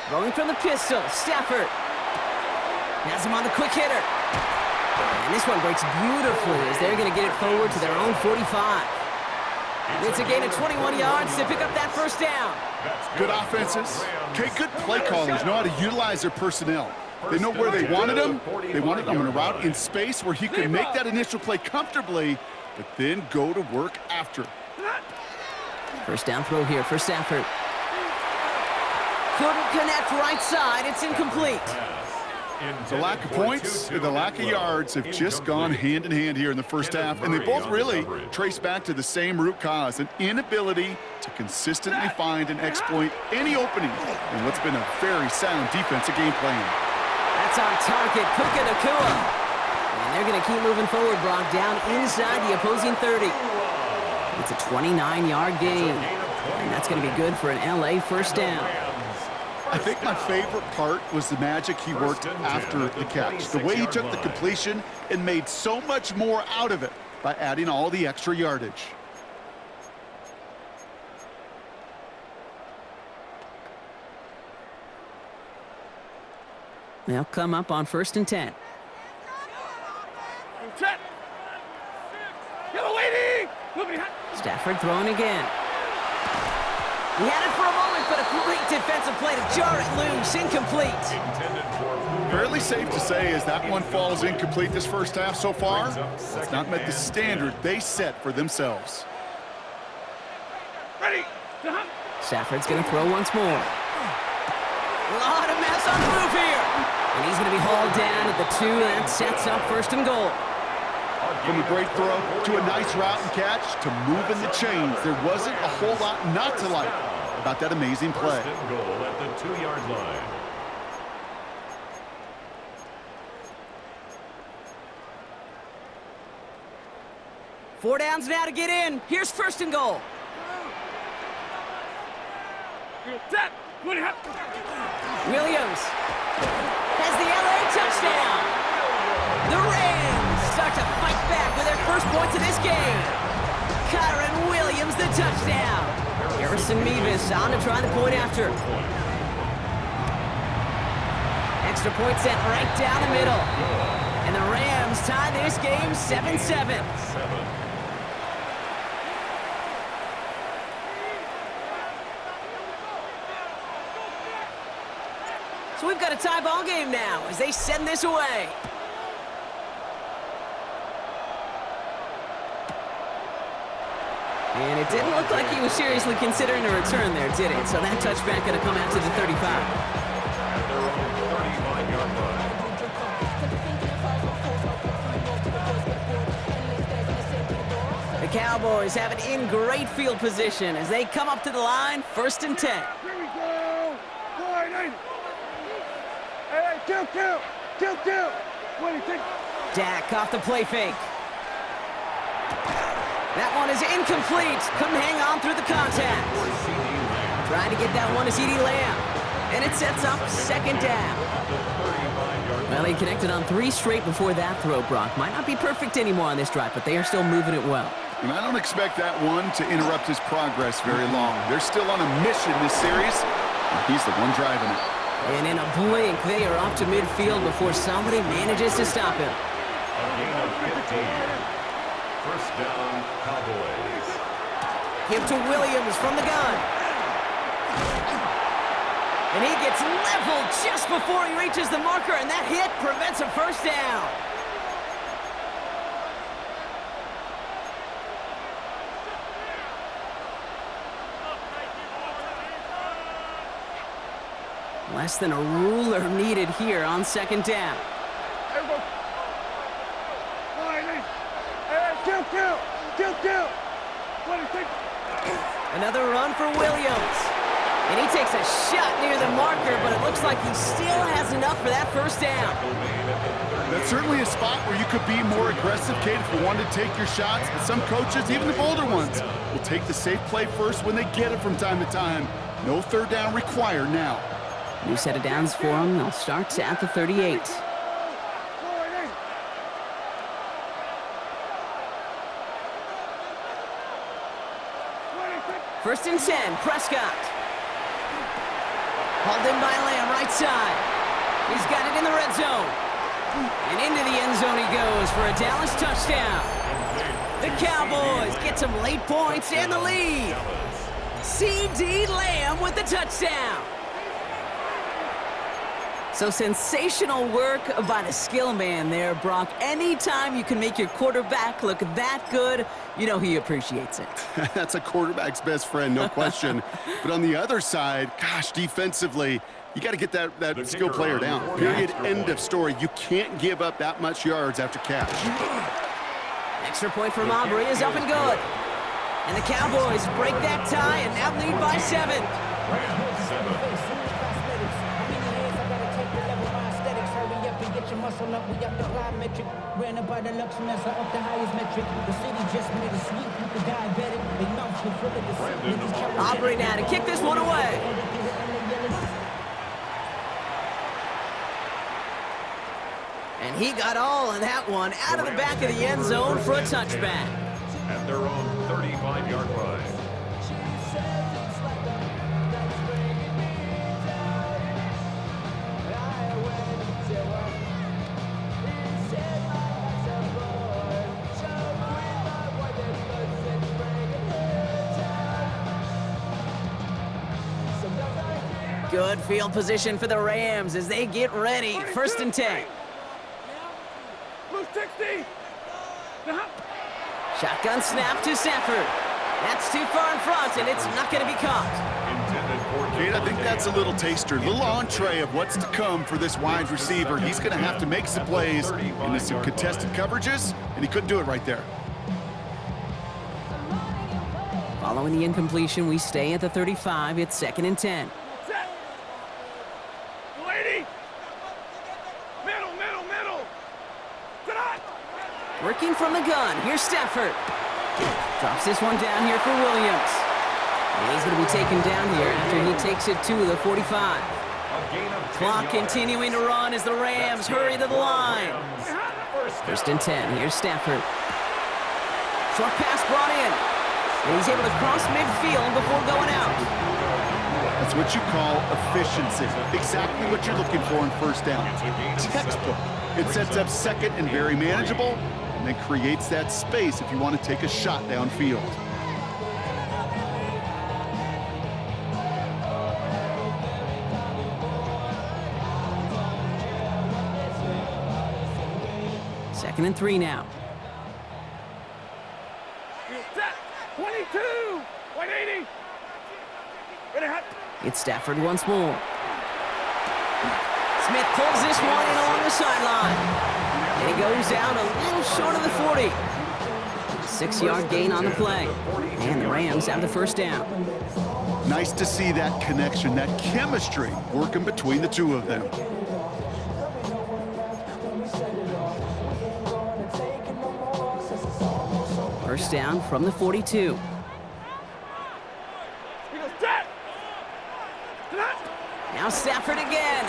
Throwing from the pistol, Stafford. Has him on the quick hitter. And this one breaks beautifully as they're going to get it forward to their own 45. It's a gain of 21 yards to pick up that first down. Good offenses. Okay, good play callers know how to utilize their personnel. They know where they wanted him. They wanted him on a route in space where he could make that initial play comfortably, but then go to work after. First down throw here for Stafford. Couldn't connect right side. It's incomplete. The lack of points and the lack of yards have just gone hand in hand here in the first half, and they both really trace back to the same root cause, an inability to consistently find and exploit any opening in what's been a very sound defensive game plan. That's on target, Puka Nacua. And they're going to keep moving forward, Brock, down inside the opposing 30. It's a 29-yard gain, and that's going to be good for an LA first down. I think my favorite part was the magic he worked after the catch. The way he took the completion and made so much more out of it by adding all the extra yardage. They'll come up on 1st and 10. Stafford throwing again. He had it for a moment, but a great defensive play to jar it loose. Incomplete. Fairly safe to say as that one falls incomplete this first half so far, it's not met the standard they set for themselves. Stafford's going to throw once more. A lot of mess on the move here. And he's going to be hauled down at the 2. That sets up 1st and goal. From a great throw to a nice route and catch to moving the chains, there wasn't a whole lot not to like about that amazing play. 1st and goal at the 2-yard line. Four downs now to get in. Here's 1st and goal. Williams has the LA touchdown. The Rams start to fight back with their first points of this game. Kyron Williams, the touchdown. Harrison Mevis on to try the point after. Extra point set right down the middle. And the Rams tie this game 7-7. So we've got a tie ball game now as they send this away. And it didn't look like he was seriously considering a return there, did it? So that touchback going to come out to the 35. At their own 35-yard line. The Cowboys have it in great field position as they come up to the line, 1st and 10. Here we go. Hey, kill. What do you think? Dak off the play fake. That one is incomplete. Couldn't hang on through the contact. Trying to get that one to CeeDee Lamb. And it sets up 2nd down. Well, he connected on 3 straight before that throw, Brock. Might not be perfect anymore on this drive, but they are still moving it well. And I don't expect that one to interrupt his progress very long. They're still on a mission this series, and he's the one driving it. And in a blink, they are off to midfield before somebody manages to stop him. A gain of 15. 1st down, Cowboys. Give to Williams from the gun. And he gets leveled just before he reaches the marker, and that hit prevents a 1st down. Less than a ruler needed here on 2nd down. Kill. What do you think? Another run for Williams. And he takes a shot near the marker, but it looks like he still has enough for that 1st down. That's certainly a spot where you could be more aggressive, Kate, if you wanted to take your shots. But some coaches, even the bolder ones, will take the safe play first when they get it from time to time. No 3rd down required now. New set of downs for him. They'll start at the 38. First and 10, Prescott. Hauled in by Lamb, right side. He's got it in the red zone. And into the end zone he goes for a Dallas touchdown. The Cowboys get some late points and the lead. C.D. Lamb with the touchdown. So sensational work by the skill man there, Brock. Anytime you can make your quarterback look that good, you know he appreciates it. That's a quarterback's best friend, no question. But on the other side, gosh, defensively, you got to get that skill player down. Period, end of story. You can't give up that much yards after catch. Extra point from Aubrey is up and good. And the Cowboys break that tie and now lead by 7. Muscle up, we got the plyometric. Ran up by the luxury, up the highest metric. The city just made a sweep with the diabetic. They mouths were full of the Aubrey now to kick this one away. And he got all of that one out of the back of the end zone for a touchback. At their own 35-yard line. Good field position for the Rams as they get ready. 1st and 10. Move 60. Shotgun snap to Stafford. That's too far in front, and it's not going to be caught. Kate, I think that's a little taster, a little entree of what's to come for this wide receiver. He's going to have to make some plays into some contested coverages, and he couldn't do it right there. Following the incompletion, we stay at the 35. It's 2nd and 10. Set. Lady. Middle. Tonight. Working from the gun. Here's Stafford. Drops this one down here for Williams. And he's going to be taken down here after he takes it to the 45. Clock continuing to run as the Rams hurry to the line. 1st and 10. Here's Stafford. Short pass brought in. And he's able to cross midfield before going out. That's what you call efficiency. Exactly what you're looking for in 1st down. Textbook. It sets up 2nd and very manageable, and then creates that space if you want to take a shot downfield. Second and 3 now. Set. 22. 180. Ready, hot. It's Stafford once more. Smith pulls this one in along the sideline. And he goes down a little short of the 40. 6-yard gain on the play. And the Rams have the 1st down. Nice to see that connection, that chemistry working between the two of them. First down from the 42. Set. Tonight. Now Stafford again.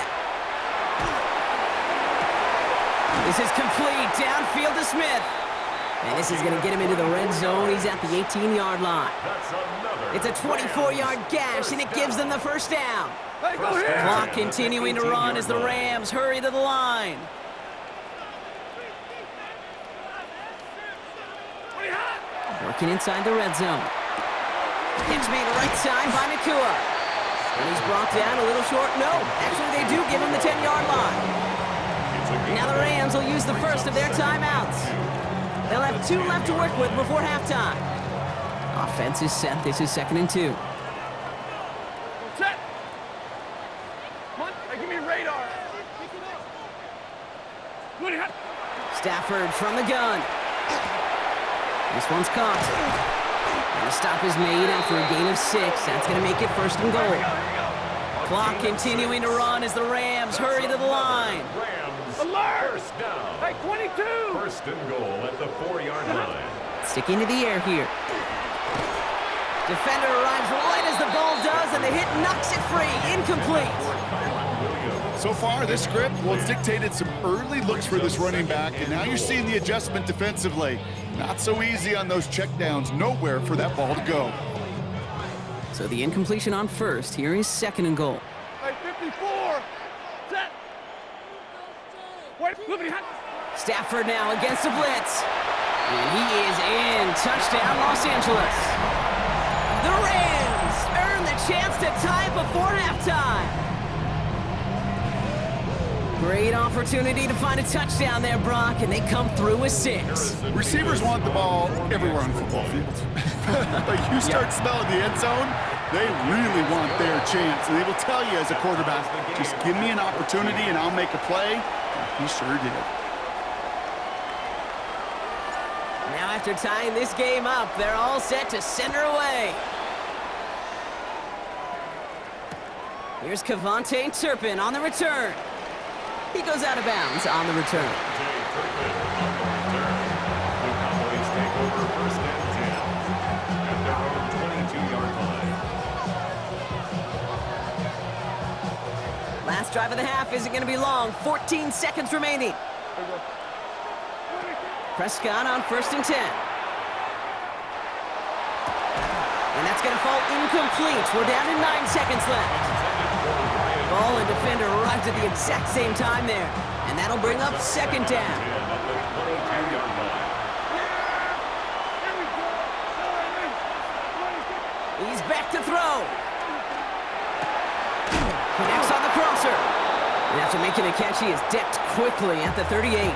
This is complete. Downfield to Smith. And this is going to get him into the red zone. He's at the 18-yard line. It's a 24-yard gash, and it gives them the 1st down. Hey, go here. Clock continuing to run as the Rams hurry to the line. Working inside the red zone. Pitch made right side by Nakua. And he's brought down a little short. No, actually they do give him the 10-yard line. Now the Rams will use the 1st of their timeouts. They'll have 2 left to work with before halftime. Offense is set. This is 2nd and 2. Set. Come on. Hey, give me radar. Ready, hot. Stafford from the gun. This one's caught. And a stop is made after a gain of 6. That's going to make it 1st and goal. Clock continuing to run as the Rams hurry to the line. Alert! Hey, 22! 1st and goal at the 4-yard line. Sticking to the air here. Defender arrives right as the ball does, and the hit knocks it free. Incomplete. So far, this script, well, it's dictated some early looks for this running back, and now you're seeing the adjustment defensively. Not so easy on those checkdowns. Nowhere for that ball to go. So the incompletion on 1st. Here is 2nd and goal. Hey, 54. Set. Wait, move behind. Stafford now against the blitz. And he is in. Touchdown, Los Angeles. The Rams earn the chance to tie it before halftime. Great opportunity to find a touchdown there, Brock, and they come through with 6. Receivers want the ball everywhere on the football field. But you start smelling the end zone, they really want their chance. And they will tell you as a quarterback, just give me an opportunity and I'll make a play. And he sure did. Now after tying this game up, they're all set to send her away. Here's Kevontae Turpin on the return. He goes out of bounds on the return. Last drive of the half isn't going to be long. 14 seconds remaining. Prescott on 1st and 10. And that's going to fall incomplete. We're down to 9 seconds left. Ball and defender arrived at the exact same time there. And that'll bring up 2nd down. He's back to throw. Connects on the crosser. And after making a catch, he is decked quickly at the 38.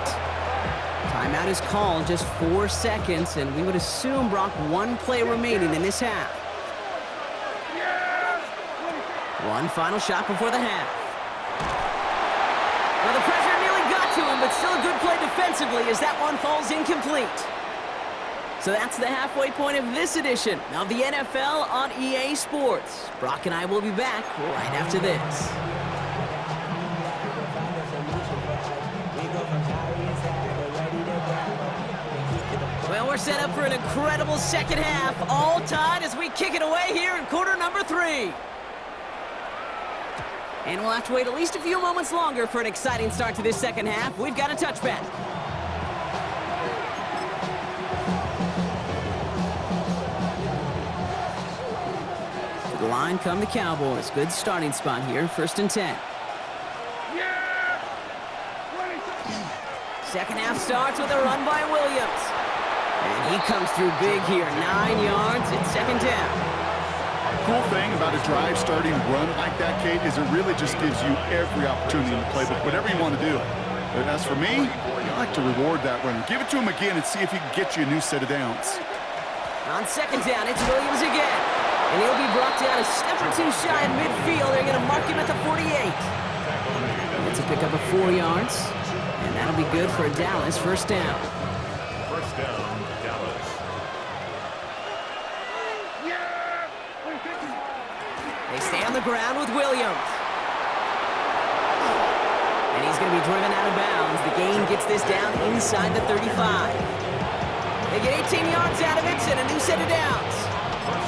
Timeout is called, just 4 seconds, and we would assume, Brock, 1 play remaining in this half. One final shot before the half. Well, the pressure nearly got to him, but still a good play defensively as that one falls incomplete. So that's the halfway point of this edition of the NFL on EA Sports. Brock and I will be back right after this. Well, we're set up for an incredible second half, all tied as we kick it away here in quarter number 3. And we'll have to wait at least a few moments longer for an exciting start to this second half. We've got a touchback. To the line come the Cowboys. Good starting spot here, 1st and 10. Second half starts with a run by Williams. And he comes through big here, 9 yards, it's 2nd down. Cool thing about a drive starting run like that, Kate, is it really just gives you every opportunity in the playbook, whatever you want to do. But as for me, I like to reward that runner. Give it to him again and see if he can get you a new set of downs. On 2nd down, it's Williams again. And he'll be brought down a step or 2 shy in midfield. They're going to mark him at the 48. It's a pickup of 4 yards. And that'll be good for Dallas, 1st down. 1st down, Dallas. They stay on the ground with Williams. And he's going to be driven out of bounds. The gain gets this down inside the 35. They get 18 yards out of it and a new set of downs.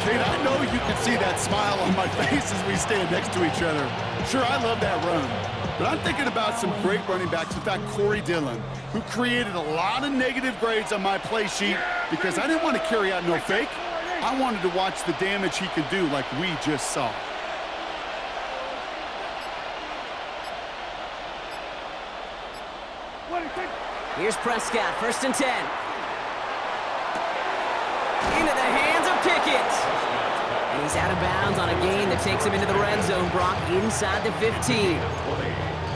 Kate, I know you can see that smile on my face as we stand next to each other. Sure, I love that run. But I'm thinking about some great running backs. In fact, Corey Dillon, who created a lot of negative grades on my play sheet because I didn't want to carry out no fake. I wanted to watch the damage he could do like we just saw. Here's Prescott, 1st and 10. Into the hands of Pickett. And he's out of bounds on a gain that takes him into the red zone, Brock, inside the 15.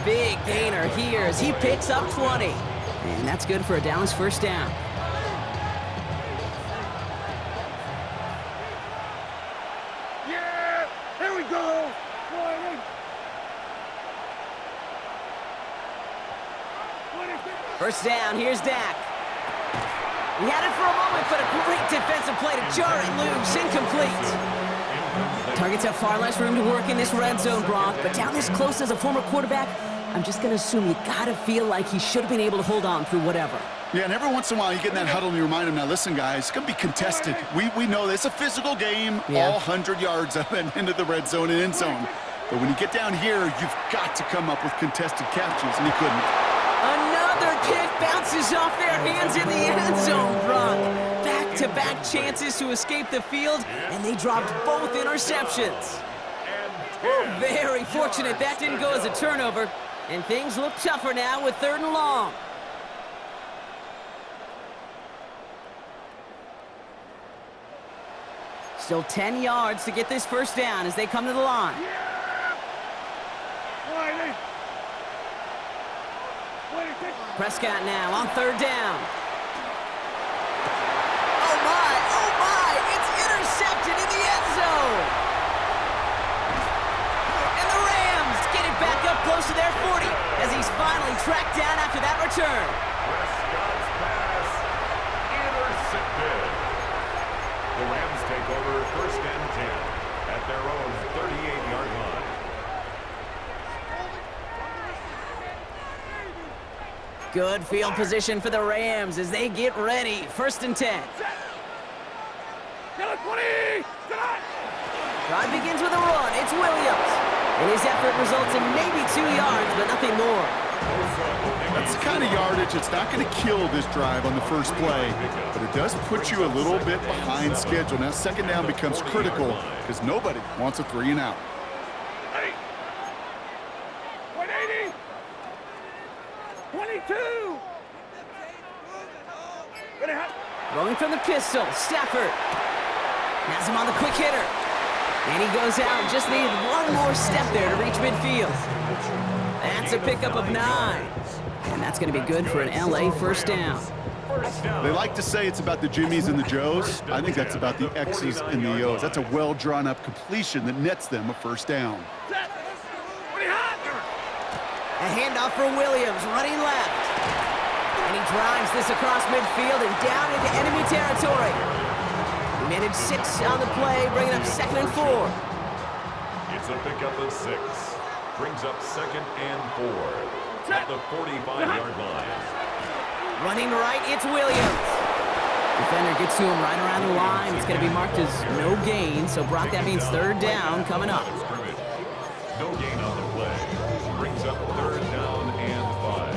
Big gainer here as he picks up 20. And that's good for a Dallas 1st down. Yeah, here we go. 1st down, here's Dak. He had it for a moment, but a great defensive play to jar it loose, incomplete. Targets have far less room to work in this red zone, Brock, but down this close as a former quarterback, I'm just going to assume you got to feel like he should have been able to hold on through whatever. Yeah, and every once in a while you get in that huddle and you remind him, now listen, guys, it's going to be contested. We know this. It's a physical game, all 100 yards up and into the red zone and end zone. But when you get down here, you've got to come up with contested catches, and he couldn't. Another kick bounces off their hands in the end zone, Brock. Back-to-back chances to escape the field, and they dropped both interceptions. again. Very fortunate that didn't go as a turnover. And things look tougher now with 3rd and long. Still 10 yards to get this first down as they come to the line. Prescott now on 3rd down. Oh my, it's intercepted in the end zone. And the Rams get it back up close to their 40 as he's finally tracked down after that return. Prescott's pass intercepted. The Rams take over 1st and 10 at their own 38-yard line. Good field position for the Rams as they get ready. 1st and 10. Drive begins with a run. It's Williams. And his effort results in maybe 2 yards, but nothing more. That's the kind of yardage that's not going to kill this drive on the first play, but it does put you a little bit behind schedule. Now 2nd down becomes critical because nobody wants a 3 and out. 180. 22. Throwing from the pistol, Stafford. Has him on the quick hitter. And he goes out, just needed one more step there to reach midfield. That's a pickup of 9. And that's going to be good for an LA first down. They like to say it's about the Jimmies and the Joes. I think that's about the X's and the O's. That's a well-drawn-up completion that nets them a first down. A handoff for Williams, running left. And he drives this across midfield and down into enemy territory. He managed 6 on the play, bringing up 2nd and 4. It's a pickup of 6. Brings up 2nd and 4 at the 45-yard line. Running right, it's Williams. Defender gets to him right around the line. It's going to be marked as no gain, so Brock, that means 3rd down coming up. No gain on the play. Brings up 3rd down and 5.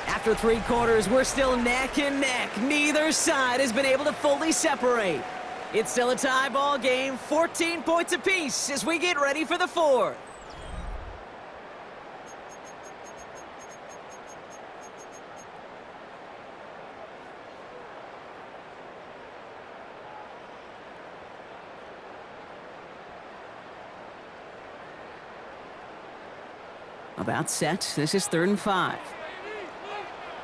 After 3 quarters, we're still neck and neck. Neither side has been able to fully separate. It's still a tie ball game, 14 points apiece as we get ready for the 4th. About set. This is 3rd and 5.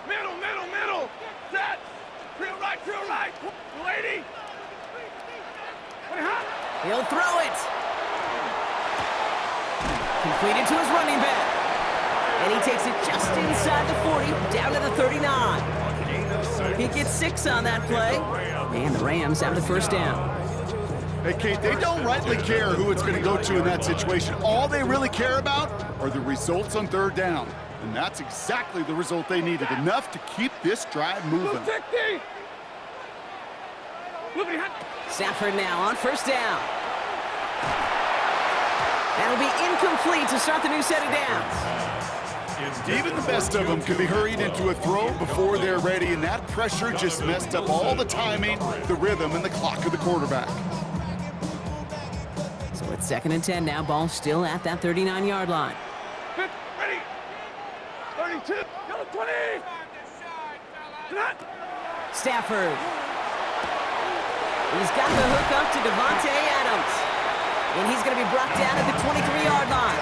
Middle. Set. Drill right. Lady. He'll throw it. Completed to his running back. And he takes it just inside the 40, down to the 39. He gets 6 on that play. And the Rams have the first down. Hey, Kate, they don't rightly care who it's going to go to in that situation. All they really care about are the results on 3rd down. And that's exactly the result they needed, enough to keep this drive moving. Stafford now on 1st down. That'll be incomplete to start the new set of downs. Even the best of them can be hurried into a throw before they're ready, and that pressure just messed up all the timing, the rhythm, and the clock of the quarterback. So it's 2nd and 10 now. Ball still at that 39-yard line. Ready. 32. 20. Stafford. He's got the hook up to Devontae Adams. And he's going to be brought down at the 23-yard line.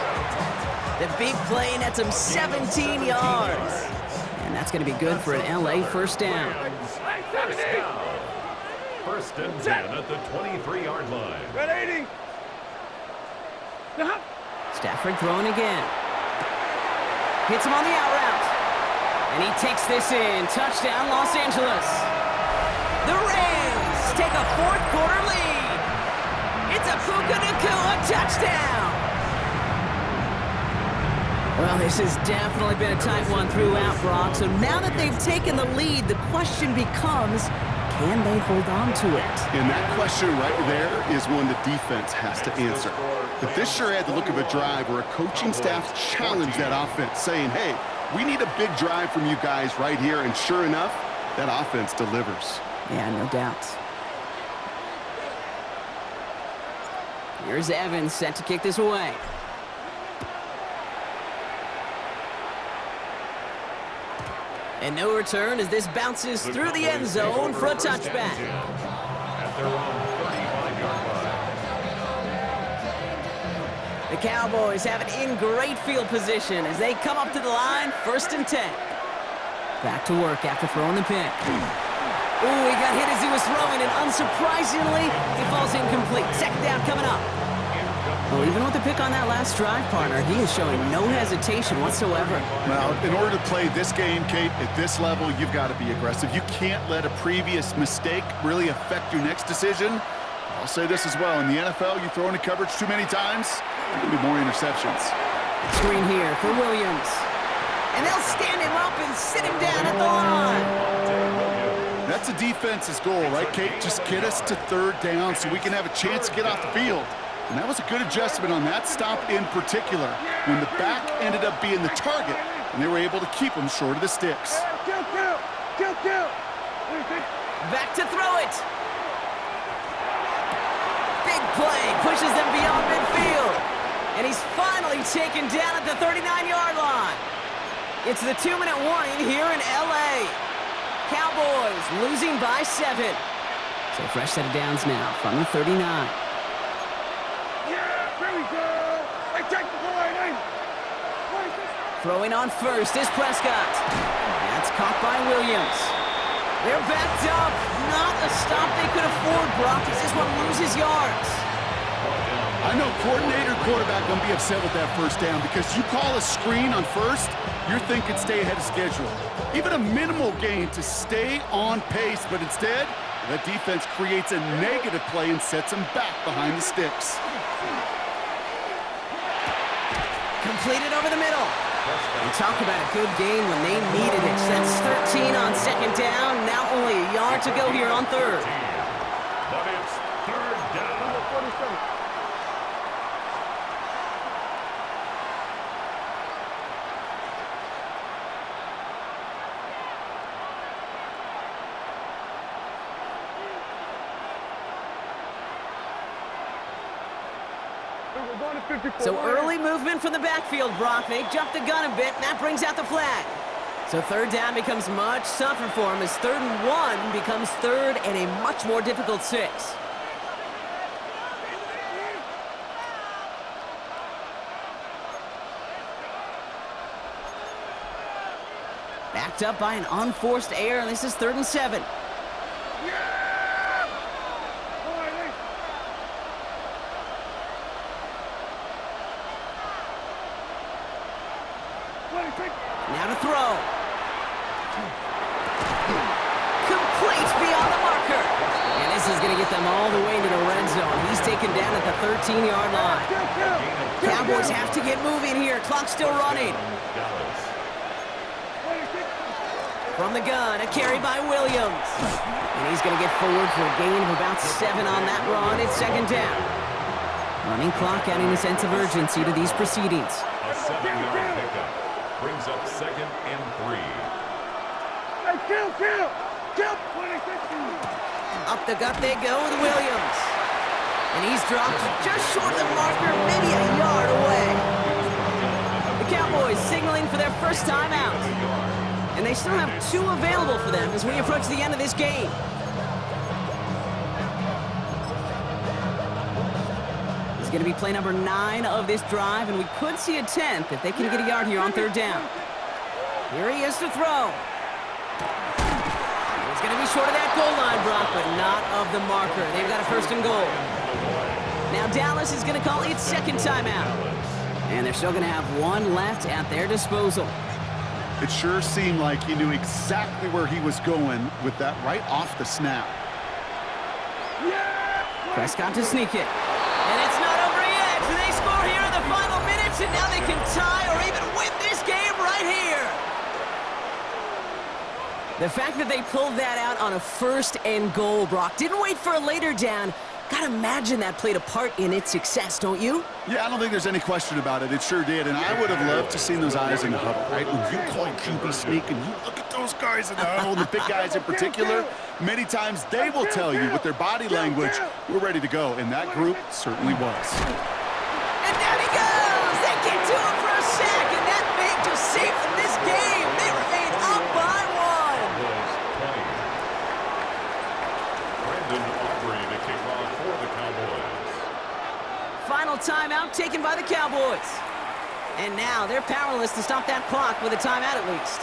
The big play nets him 17 yards. And that's going to be good for an LA first down. First down. 1st and 10 at the 23-yard line. 80. Stafford throwing again. Hits him on the out route. And he takes this in. Touchdown, Los Angeles. The Rams take a 4th quarter lead. It's a Puka Nacua touchdown. Well, this has definitely been a tight one throughout, Brock. So now that they've taken the lead, the question becomes, can they hold on to it? And that question right there is one the defense has to answer. But this sure had the look of a drive where a coaching staff challenged that offense, saying, hey, We need a big drive from you guys right here, and sure enough, that offense delivers. Yeah, no doubt. Here's Evans set to kick this away. And no return as this bounces through the end zone for a touchback. At their own 35-yard line. The Cowboys have it in great field position as they come up to the line, 1st and 10. Back to work after throwing the pick. Ooh, he got hit as he was throwing, and unsurprisingly, he falls incomplete. 2nd down coming up. Well, even with the pick on that last drive, partner, he is showing no hesitation whatsoever. Well, in order to play this game, Kate, at this level, you've got to be aggressive. You can't let a previous mistake really affect your next decision. I'll say this as well. In the NFL, you throw into coverage too many times, there can be more interceptions. Screen here for Williams. And they'll stand him up and sit him down at the line. That's a defense's goal, right, Kate? Just get us to 3rd down so we can have a chance to get off the field. And that was a good adjustment on that stop in particular, when the back ended up being the target, and they were able to keep him short of the sticks. Kill. Back to throw it. Big play pushes them beyond midfield. And he's finally taken down at the 39-yard line. It's the 2-minute warning here in L.A. Cowboys losing by 7. So fresh set of downs now from the 39. Throwing on first is Prescott. That's caught by Williams. They're backed up. Not a stop they could afford, Brock. He just want to lose his yards. I know coordinator quarterback going to be upset with that 1st down because you call a screen on 1st, you're thinking stay ahead of schedule. Even a minimal gain to stay on pace, but instead, that defense creates a negative play and sets them back behind the sticks. Completed over the middle. And talk about a good game when they needed it. That's 13 on 2nd down. Now only a yard to go here on 3rd. But it's 3rd down. So early movement from the backfield, Brock. They jumped the gun a bit, and that brings out the flag. So 3rd down becomes much tougher for him as 3rd and 1 becomes 3rd and a much more difficult 6. Backed up by an unforced error, and this is 3rd and 7. Now to throw. Complete beyond the marker. And this is going to get them all the way into the red zone. He's taken down at the 13-yard line. Cowboys have to get moving here. Clock's still running. From the gun, a carry by Williams. And he's going to get forward for a gain of about 7 on that run. It's 2nd down. Running clock adding a sense of urgency to these proceedings. A 7-yard pickup brings up 2nd and 3. Kill! Up the gut they go with Williams. And he's dropped just short of the marker, maybe a yard away. The Cowboys signaling for their first time out. And they still have 2 available for them as we approach the end of this game. It's going to be play number 9 of this drive, and we could see a 10th if they can get a yard here on 3rd down. Here he is to throw. He's going to be short of that goal line, Brock, but not of the marker. They've got a 1st and goal. Now Dallas is going to call its 2nd timeout. And they're still going to have 1 left at their disposal. It sure seemed like he knew exactly where he was going with that right off the snap. Prescott to sneak it. And it's not over yet. They score here in the final minutes, and now they can tie or even win this game right here. The fact that they pulled that out on a 1st and goal, Brock, didn't wait for a later down, Gotta imagine that played a part in its success, don't you? Yeah, I don't think there's any question about it. It sure did, and I would have loved to seen those eyes in the huddle, right? When you call QB sneak and you look at those guys in the huddle, and the big guys in particular, many times they will tell you with their body language, we're ready to go, and that group certainly was. And down he goes! They get to him for a sack, and that may just save them this game. They remain up by 1. Brandon Aubrey to kick off for the Cowboys. Final timeout taken by the Cowboys. And now they're powerless to stop that clock with a timeout at least.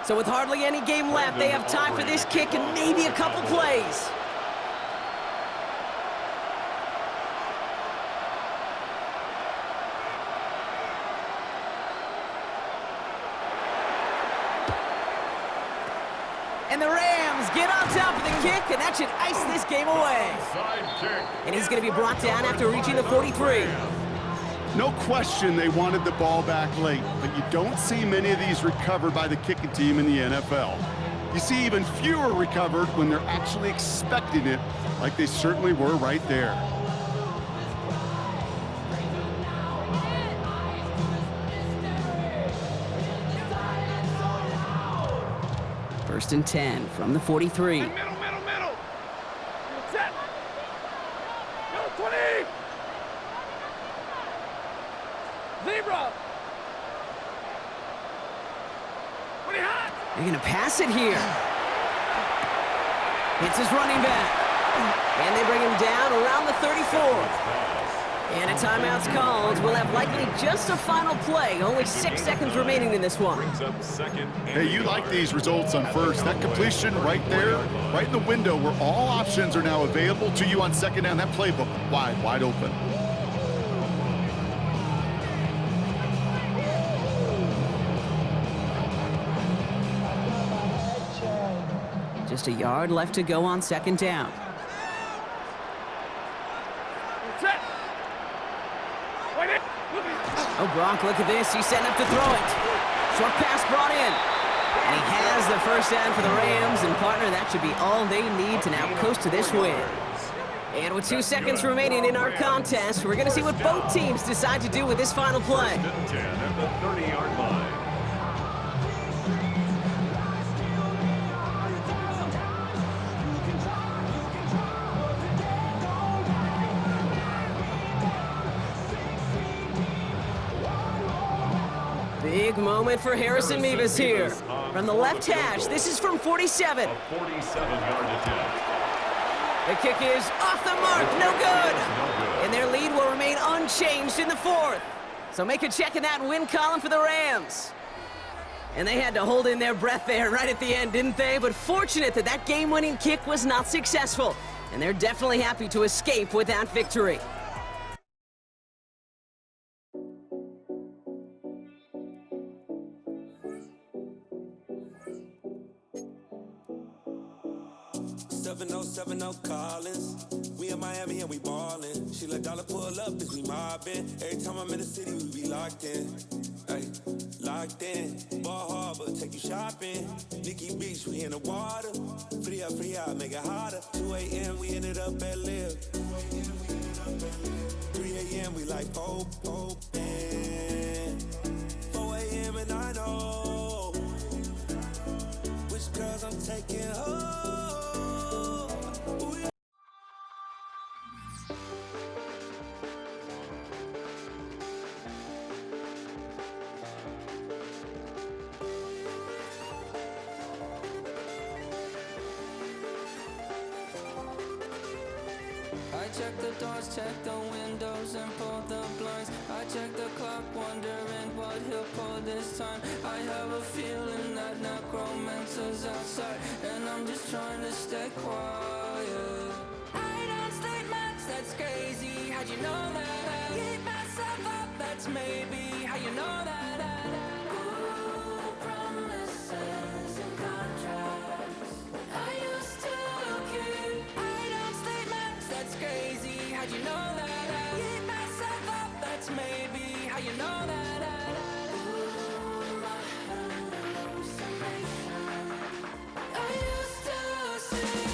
So with hardly any game left, they have time for this kick and maybe a couple plays. And the Rams get on top of the kick, and that should ice this game away. And he's going to be brought down after reaching the 43. No question they wanted the ball back late, but you don't see many of these recovered by the kicking team in the NFL. You see even fewer recovered when they're actually expecting it, like they certainly were right there. First and 10 from the 43. Middle. Set. Middle 20. Zebra. 20 hot. They're going to pass it here. It's his running back. And they bring him down around the 34. And a timeout's called. We'll have likely just a final play. Only 6 seconds remaining in this one. Hey, you like these results on first. That completion right there, right in the window where all options are now available to you on second down. That playbook wide open. Just a yard left to go on second down. Set. Oh, Gronk, look at this. He's setting up to throw it. Short pass brought in. And he has the first down for the Rams. And, partner, that should be all they need to now coast to this win. And with 2 seconds remaining in our contest, we're going to see what both teams decide to do with this final play. 10 at the 30-yard line. Big moment for Harrison Mevis here. From the left hash, this is from 47. A 47-yard attempt. The kick is off the mark, no good. And their lead will remain unchanged in the 4th. So make a check in that win column for the Rams. And they had to hold in their breath there right at the end, didn't they? But fortunate that that game-winning kick was not successful. And they're definitely happy to escape with that victory. Collins. We in Miami and we ballin'. She let dollar pull up as we mobbin'. Every time I'm in the city, we be locked in. Ay, locked in. Ball Harbor, take you shopping. Nikki Beach, we in the water. Free up, make it hotter. 2 a.m. we ended up at Live. 3 a.m. we like Pope. 4 a.m. and I know which girls I'm taking home. I check the doors, check the windows, and pull the blinds. I check the clock, wondering what he'll pull this time. I have a feeling that necromancer's outside, and I'm just trying to stay quiet. I don't sleep much, that's crazy. How'd you know that? I keep myself up, that's maybe how you know that. Ooh, promises and contracts. I used to keep. I don't sleep much, that's crazy. How'd you know that? I keep myself up, that's maybe how you know that. see.